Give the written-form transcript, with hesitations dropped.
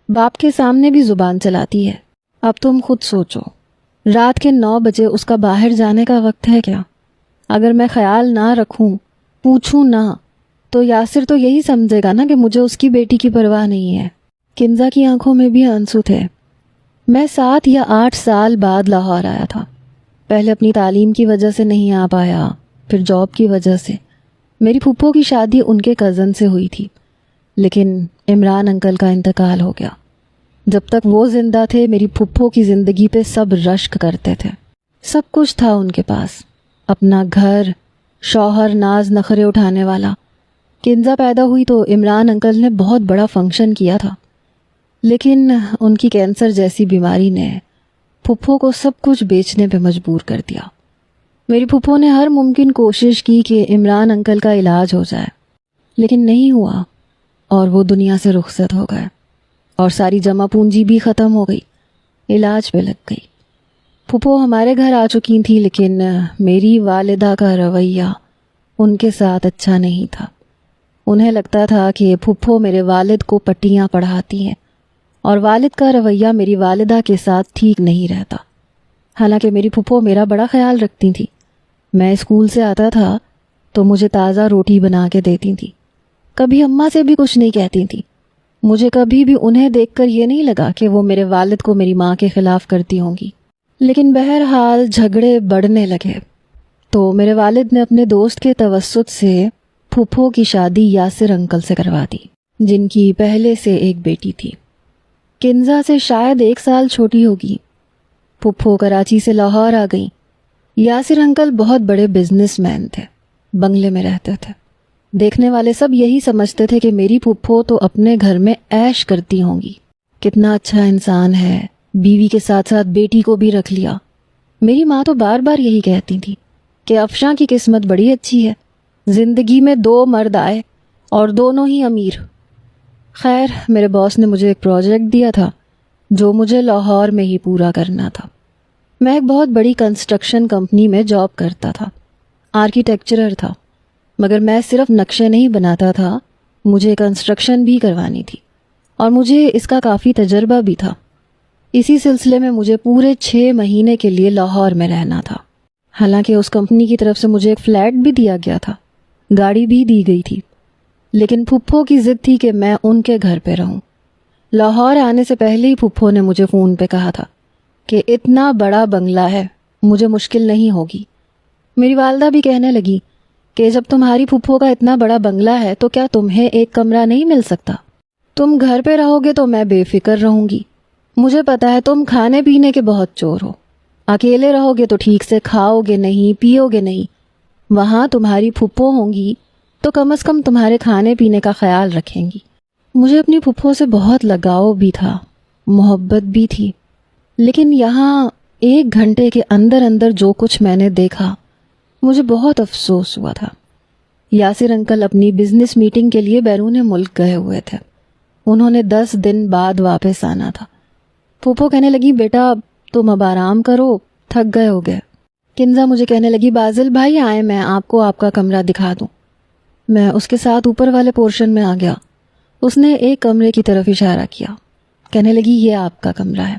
باپ کے سامنے بھی زبان چلاتی ہے۔ اب تم خود سوچو، رات کے 9 بجے اس کا باہر جانے کا وقت ہے کیا؟ اگر میں خیال نہ رکھوں، پوچھوں نہ، تو یاسر تو یہی سمجھے گا نا کہ مجھے اس کی بیٹی کی پرواہ نہیں ہے۔ کنزا کی آنکھوں میں بھی آنسو تھے۔ میں 7 یا 8 سال بعد لاہور آیا تھا۔ پہلے اپنی تعلیم کی وجہ سے نہیں آ پایا، پھر جاب کی وجہ سے۔ میری پھپھو کی شادی ان کے کزن سے ہوئی تھی، لیکن عمران انکل کا انتقال ہو گیا۔ جب تک وہ زندہ تھے میری پھپھو کی زندگی پہ سب رشک کرتے تھے۔ سب کچھ تھا ان کے پاس، اپنا گھر، شوہر ناز نخرے اٹھانے والا۔ کنزا پیدا ہوئی تو عمران انکل نے بہت بڑا فنکشن کیا تھا، لیکن ان کی کینسر جیسی بیماری نے پھپھو کو سب کچھ بیچنے پہ مجبور کر دیا۔ میری پھپھو نے ہر ممکن کوشش کی کہ عمران انکل کا علاج ہو جائے، لیکن نہیں ہوا اور وہ دنیا سے رخصت ہو گئے، اور ساری جمع پونجی بھی ختم ہو گئی، علاج پہ لگ گئی۔ پھپھو ہمارے گھر آ چکی تھی، لیکن میری والدہ کا رویہ ان کے ساتھ اچھا نہیں تھا۔ انہیں لگتا تھا کہ پھپھو میرے والد کو پٹیاں پڑھاتی ہیں، اور والد کا رویہ میری والدہ کے ساتھ ٹھیک نہیں رہتا۔ حالانکہ میری پھپھو میرا بڑا خیال رکھتی تھی۔ میں اسکول سے آتا تھا تو مجھے تازہ روٹی بنا کے دیتی تھی، کبھی اماں سے بھی کچھ نہیں کہتی تھی۔ مجھے کبھی بھی انہیں دیکھ کر یہ نہیں لگا کہ وہ میرے والد کو میری ماں کے خلاف کرتی ہوں گی۔ لیکن بہرحال جھگڑے بڑھنے لگے تو میرے والد نے اپنے دوست کے توسط سے پھپھو کی شادی یاسر انکل سے کروا دی، جن کی پہلے سے ایک بیٹی تھی۔ کنزا سے شاید 1 سال چھوٹی ہوگی۔ پھپھو کراچی سے لاہور آ گئی۔ یاسر انکل بہت بڑے بزنس مین تھے، بنگلے میں رہتے تھے۔ دیکھنے والے سب یہی سمجھتے تھے کہ میری پھپھو تو اپنے گھر میں عیش کرتی ہوں گی، کتنا اچھا انسان ہے، بیوی کے ساتھ ساتھ بیٹی کو بھی رکھ لیا۔ میری ماں تو بار بار یہی کہتی تھی کہ افشاں کی قسمت بڑی اچھی ہے، زندگی میں 2 مرد آئے اور دونوں ہی امیر۔ خیر، میرے باس نے مجھے ایک پروجیکٹ دیا تھا جو مجھے لاہور میں ہی پورا کرنا تھا۔ میں ایک بہت بڑی کنسٹرکشن کمپنی میں جاب کرتا تھا، آرکیٹیکچرر تھا، مگر میں صرف نقشے نہیں بناتا تھا، مجھے کنسٹرکشن بھی کروانی تھی، اور مجھے اس کا کافی تجربہ بھی تھا۔ اسی سلسلے میں مجھے پورے 6 مہینے کے لیے لاہور میں رہنا تھا۔ حالانکہ اس کمپنی کی طرف سے مجھے ایک فلیٹ بھی دیا گیا تھا، گاڑی بھی دی گئی تھی، لیکن پھپھو کی ضد تھی کہ میں ان کے گھر پہ رہوں۔ لاہور آنے سے پہلے ہی پھپھو نے مجھے فون پہ کہا تھا کہ اتنا بڑا بنگلہ ہے، مجھے مشکل نہیں ہوگی۔ میری والدہ بھی کہنے لگی کہ جب تمہاری پھپھو کا اتنا بڑا بنگلہ ہے تو کیا تمہیں ایک کمرہ نہیں مل سکتا؟ تم گھر پہ رہو گے تو میں بے فکر رہوں گی۔ مجھے پتا ہے تم کھانے پینے کے بہت چور ہو، اکیلے رہو گے تو ٹھیک سے کھاؤ گے نہیں، پیو گے نہیں۔ وہاں تمہاری پھپھو ہوں گی تو کم از کم تمہارے کھانے پینے کا خیال رکھیں گی۔ مجھے اپنی پھپھو سے بہت لگاؤ بھی تھا، محبت بھی تھی، لیکن یہاں 1 گھنٹے کے اندر اندر جو کچھ میں نے دیکھا مجھے بہت افسوس ہوا تھا۔ یاسر انکل اپنی بزنس میٹنگ کے لیے بیرون ملک گئے ہوئے تھے، انہوں نے 10 دن بعد واپس آنا تھا۔ پھپھو کہنے لگی بیٹا تم اب آرام کرو، تھک گئے ہو گئے۔ کنزا مجھے کہنے لگی بازل بھائی آئے، میں آپ کو آپ کا کمرہ دکھا دوں۔ میں اس کے ساتھ اوپر والے پورشن میں آ گیا۔ اس نے ایک کمرے کی طرف اشارہ کیا، کہنے لگی یہ آپ کا کمرہ ہے۔